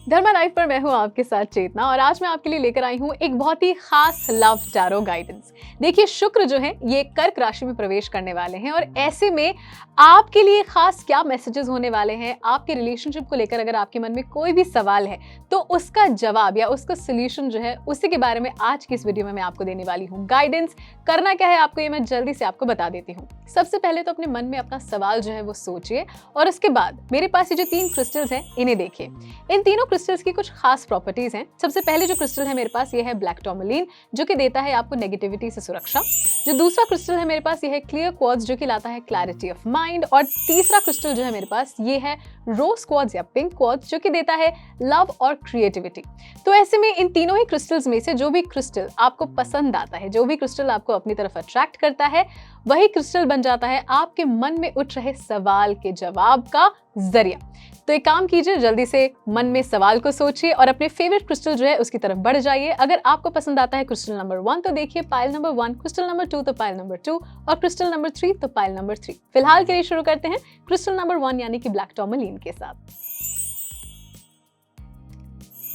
धर्मा life पर मैं हूँ आपके साथ चेतना और आज मैं आपके लिए लेकर आई हूँ एक बहुत ही खास लव टैरो गाइडेंस। देखिए, शुक्र जो है ये कर्क राशि में प्रवेश करने वाले हैं और ऐसे में आपके लिए खास क्या मैसेजेस होने वाले हैं, आपके रिलेशनशिप को लेकर अगर आपके मन में कोई भी सवाल है तो उसका जवाब या उसका सोल्यूशन जो है उसी के बारे में आज की इस वीडियो में मैं आपको देने वाली हूँ। गाइडेंस करना क्या है आपको ये मैं जल्दी से आपको बता देती हूँ। सबसे पहले तो अपने मन में अपना सवाल जो है वो सोचिए और उसके बाद मेरे पास ये जो 3 क्रिस्टल्स हैं इन्हें देखिए। इन तीनों क्रिस्टल्स की कुछ खास प्रॉपर्टीज हैं। सबसे पहले जो क्रिस्टल है मेरे पास ये है ब्लैक टर्मलिन, जो कि देता है आपको नेगेटिविटी से सुरक्षा। जो दूसरा क्रिस्टल है मेरे पास ये है क्लियर क्वार्ट्ज, जो कि लाता है क्लैरिटी ऑफ माइंड। और तीसरा क्रिस्टल जो है मेरे पास ये है रोज क्वार्ट्ज या पिंक क्वार्ट्ज, जो कि देता है लव और क्रिएटिविटी। तो ऐसे में इन तीनों ही क्रिस्टल्स में से जो भी क्रिस्टल आपको पसंद आता है, जो भी क्रिस्टल आपको अपनी तरफ अट्रैक्ट करता है, वही क्रिस्टल बन जाता है आपके मन में उठ रहे सवाल के जवाब का जरिया। तो एक काम कीजिए, जल्दी से मन में सवाल को सोचिए और अपने फेवरेट क्रिस्टल जो है उसकी तरफ बढ़ जाइए। अगर आपको पसंद आता है क्रिस्टल नंबर 1 तो देखिए पाइल नंबर 1, क्रिस्टल नंबर 2 तो पाइल नंबर 2 और क्रिस्टल नंबर 3 तो पाइल नंबर 3। फिलहाल के लिए शुरू करते हैं क्रिस्टल नंबर 1 यानी कि ब्लैक टर्मलिन के साथ।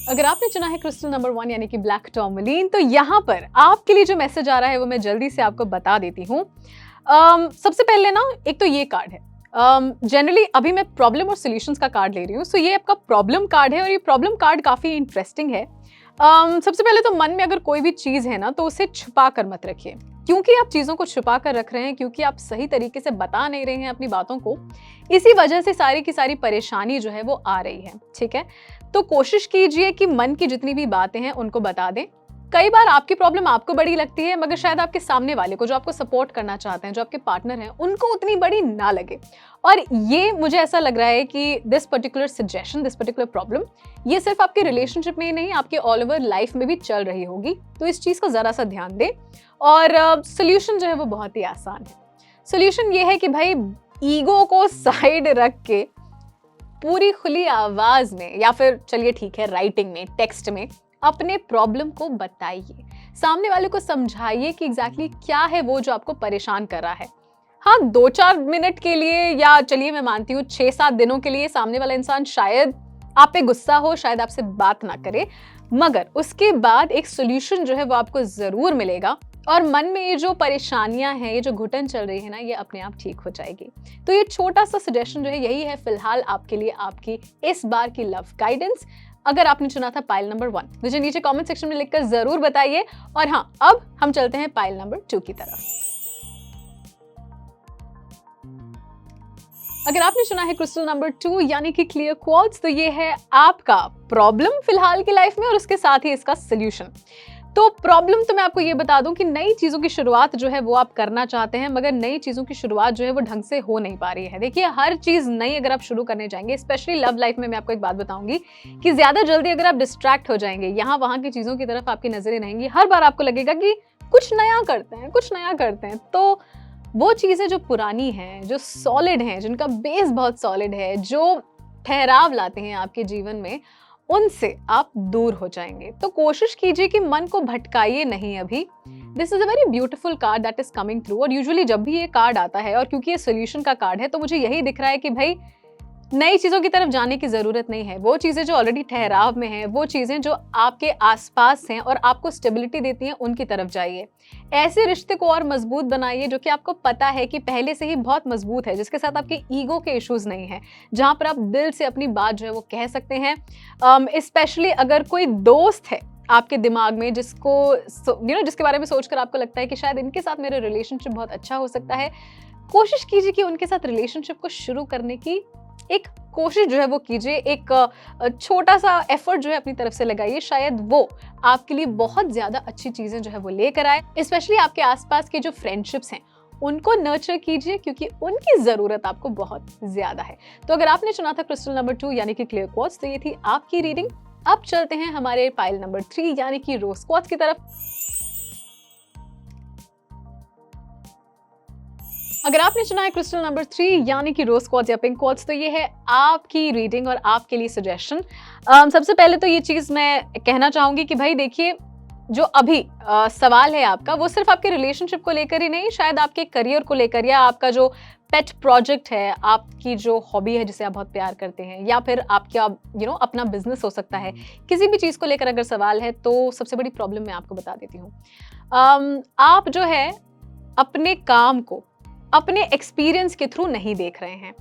अगर आपने चुना है क्रिस्टल नंबर 1 यानी कि ब्लैक टर्मलिन, तो यहाँ पर आपके लिए जो मैसेज आ रहा है वो मैं जल्दी से आपको बता देती हूँ। सबसे पहले ना एक तो ये कार्ड है। जनरली अभी मैं प्रॉब्लम और सॉल्यूशंस का कार्ड ले रही हूँ। सो ये आपका प्रॉब्लम कार्ड है और ये प्रॉब्लम कार्ड काफी इंटरेस्टिंग है। सबसे पहले तो मन में अगर कोई भी चीज है ना तो उसे छुपा कर मत रखिए। क्योंकि आप चीजों को छुपा कर रख रहे हैं, क्योंकि आप सही तरीके से बता नहीं रहे हैं अपनी बातों को, इसी वजह से सारी की सारी परेशानी जो है वो आ रही है। ठीक है, तो कोशिश कीजिए कि मन की जितनी भी बातें हैं उनको बता दें। कई बार आपकी प्रॉब्लम आपको बड़ी लगती है, मगर शायद आपके सामने वाले को, जो आपको सपोर्ट करना चाहते हैं, जो आपके पार्टनर हैं, उनको उतनी बड़ी ना लगे। और ये मुझे ऐसा लग रहा है कि this particular suggestion, this particular problem, ये सिर्फ आपके रिलेशनशिप में ही नहीं, आपके ऑल ओवर लाइफ में भी चल रही होगी। तो इस चीज का जरा सा ध्यान दें। और सोल्यूशन जो है वो बहुत ही आसान है। सोल्यूशन ये है कि भाई ईगो को साइड रख के पूरी खुली आवाज में, या फिर चलिए ठीक है राइटिंग में, टेक्स्ट में अपने प्रॉब्लम को बताइए। सामने वाले को समझाइए कि एग्जैक्टली क्या है वो जो आपको परेशान कर रहा है। हाँ, 2-4 मिनट के लिए, या चलिए मैं मानती हूँ 6-7 दिनों के लिए सामने वाला इंसान शायद आप पे गुस्सा हो, शायद आपसे बात ना करे, मगर उसके बाद एक सोल्यूशन जो है वो आपको जरूर मिलेगा और मन में ये जो परेशानियां हैं, ये जो घुटन चल रही है ना, ये अपने आप ठीक हो जाएगी। तो ये छोटा सा सजेशन जो है यही है फिलहाल आपके लिए आपकी इस बार की लव गाइडेंस। अगर आपने चुना था पाइल नंबर 1, मुझे नीचे कमेंट सेक्शन में लिखकर जरूर बताइए। और हाँ, अब हम चलते हैं पाइल नंबर 2 की तरफ। अगर आपने चुना है क्रिस्टल नंबर 2 यानी कि क्लियर क्वार्ट्ज, तो ये है आपका प्रॉब्लम फिलहाल की लाइफ में और उसके साथ ही इसका सोल्यूशन। तो प्रॉब्लम तो मैं आपको ये बता दूं कि नई चीजों की शुरुआत जो है वो आप करना चाहते हैं, मगर नई चीजों की शुरुआत जो है वो ढंग से हो नहीं पा रही है। देखिए, हर चीज नई अगर आप शुरू करने जाएंगे, स्पेशली लव लाइफ में, मैं आपको एक बात बताऊंगी कि ज्यादा जल्दी अगर आप डिस्ट्रैक्ट हो जाएंगे, यहाँ वहां की चीजों की तरफ आपकी नजरें रहेंगी, हर बार आपको लगेगा कि कुछ नया करते हैं, कुछ नया करते हैं, तो वो चीजें जो पुरानी हैं, जो सॉलिड हैं, जिनका बेस बहुत सॉलिड है, जो ठहराव लाते हैं आपके जीवन में, उनसे आप दूर हो जाएंगे। तो कोशिश कीजिए कि मन को भटकाइए नहीं अभी। This is a very beautiful card that is coming through. और यूजुअली जब भी ये कार्ड आता है, और क्योंकि ये सोल्यूशन का कार्ड है, तो मुझे यही दिख रहा है कि भाई नई चीजों की तरफ जाने की जरूरत नहीं है। वो चीजें जो ऑलरेडी ठहराव में हैं, वो चीजें जो आपके आसपास हैं और आपको स्टेबिलिटी देती हैं, उनकी तरफ जाइए। ऐसे रिश्ते को और मजबूत बनाइए जो कि आपको पता है कि पहले से ही बहुत मजबूत है, जिसके साथ आपके ईगो के इश्यूज नहीं है, जहां पर आप दिल से अपनी बात जो है वो कह सकते हैं। स्पेशली अगर कोई दोस्त है आपके दिमाग में जिसको जिसके बारे में सोचकर आपको लगता है कि शायद इनके साथ मेरा रिलेशनशिप बहुत अच्छा हो सकता है, कोशिश कीजिए कि उनके साथ रिलेशनशिप को शुरू करने की एक कोशिश जो है वो कीजिए। एक छोटा सा एफर्ट जो है अपनी तरफ से लगाइए, शायद वो आपके लिए बहुत ज्यादा अच्छी चीजें जो है वो लेकर आए। स्पेशली आपके आसपास के जो फ्रेंडशिप्स हैं उनको नर्चर कीजिए, क्योंकि उनकी जरूरत आपको बहुत ज्यादा है। तो अगर आपने चुना था क्रिस्टल नंबर 2 यानी कि क्लियर क्वार्ट्ज, तो ये थी आपकी रीडिंग। अब चलते हैं हमारे पाइल नंबर 3 यानी कि रोज क्वार्ट्ज की तरफ। अगर आपने चुना है क्रिस्टल नंबर 3 यानी कि रोज क्वार्ट्ज या पिंक क्वार्ट्ज, तो ये है आपकी रीडिंग और आपके लिए सजेशन। सबसे पहले तो ये चीज मैं कहना चाहूंगी कि भाई देखिए, जो अभी सवाल है आपका, वो सिर्फ आपके रिलेशनशिप को लेकर ही नहीं, शायद आपके करियर को लेकर या आपका जो पेट प्रोजेक्ट है, आपकी जो हॉबी है जिसे आप बहुत प्यार करते हैं, या फिर आपका अपना बिजनेस हो सकता है, किसी भी चीज़ को लेकर अगर सवाल है तो सबसे बड़ी प्रॉब्लम मैं आपको बता देती हूँ। आप जो है अपने काम को अपने एक्सपीरियंस के थ्रू नहीं देख रहे हैं।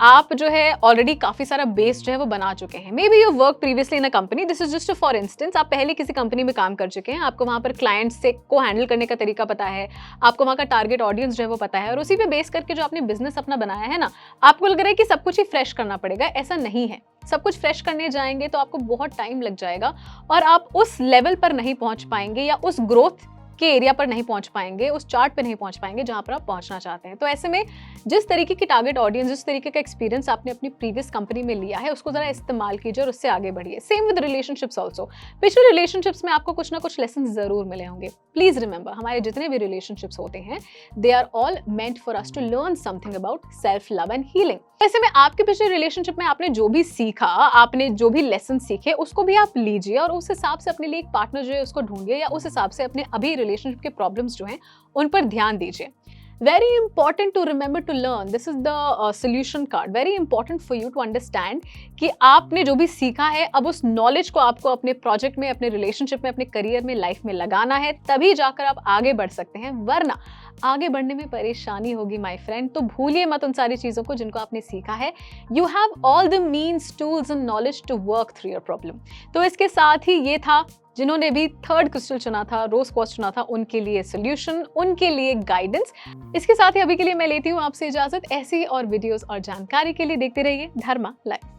आप जो है ऑलरेडी काफ़ी सारा बेस जो है वो बना चुके हैं। May be you work previously in a company, this is just for instance, आप पहले किसी कंपनी में काम कर चुके हैं, आपको वहाँ पर क्लाइंट्स से को हैंडल करने का तरीका पता है, आपको वहाँ का टारगेट ऑडियंस जो है वो पता है, और उसी पे बेस करके जो आपने बिजनेस अपना बनाया है ना, आपको लग रहा है कि सब कुछ ही फ्रेश करना पड़ेगा। ऐसा नहीं है। सब कुछ फ्रेश करने जाएंगे तो आपको बहुत टाइम लग जाएगा और आप उस लेवल पर नहीं पहुंच पाएंगे या उस ग्रोथ के एरिया पर नहीं पहुंच पाएंगे, उस चार्ट पे नहीं पहुंच पाएंगे जहां पर आप पहुंचना चाहते हैं। तो ऐसे में जिस तरीके की टारगेट ऑडियंस, जिस तरीके का एक्सपीरियंस आपने अपनी प्रीवियस कंपनी में लिया है, उसको जरा इस्तेमाल कीजिए और उससे आगे बढ़िए। Same with relationships also. पिछले रिलेशनशिप्स में आपको कुछ ना कुछ लेसन जरूर मिले होंगे। प्लीज रिमेंबर, हमारे जितने भी रिलेशनशिप्स होते हैं, they are all meant for us to learn something about self love and healing. ऐसे में आपके पिछले रिलेशनशिप में आपने जो भी सीखा, आपने जो भी लेसन सीखे, उसको भी आप लीजिए और उस हिसाब से अपने लिए एक पार्टनर जो है उसको ढूंढिए, या उस हिसाब से अपने अभी रिलेशनशिप के प्रॉब्लम्स जो हैं उन पर ध्यान दीजिए। Very important to remember to learn. This is the solution card. Very important for you to understand कि आपने जो भी सीखा है, अब उस नॉलेज को आपको अपने प्रोजेक्ट में, अपने रिलेशनशिप में, अपने करियर में, लाइफ में लगाना है, तभी जाकर आप आगे बढ़ सकते हैं। वरना आगे बढ़ने में परेशानी होगी माय फ्रेंड। तो भूलिए मत उन सारी चीज़ों को जिनको आपने सीखा है। You have all the means, tools and knowledge to work through your problem. तो इसके साथ ही ये था, जिन्होंने भी थर्ड क्रिस्टल चुना था, रोज क्वार्ट्ज चुना था, उनके लिए सोल्यूशन, उनके लिए गाइडेंस। इसके साथ ही अभी के लिए मैं लेती हूँ आपसे इजाजत। ऐसी और वीडियोस और जानकारी के लिए देखते रहिए धर्मा लाइफ।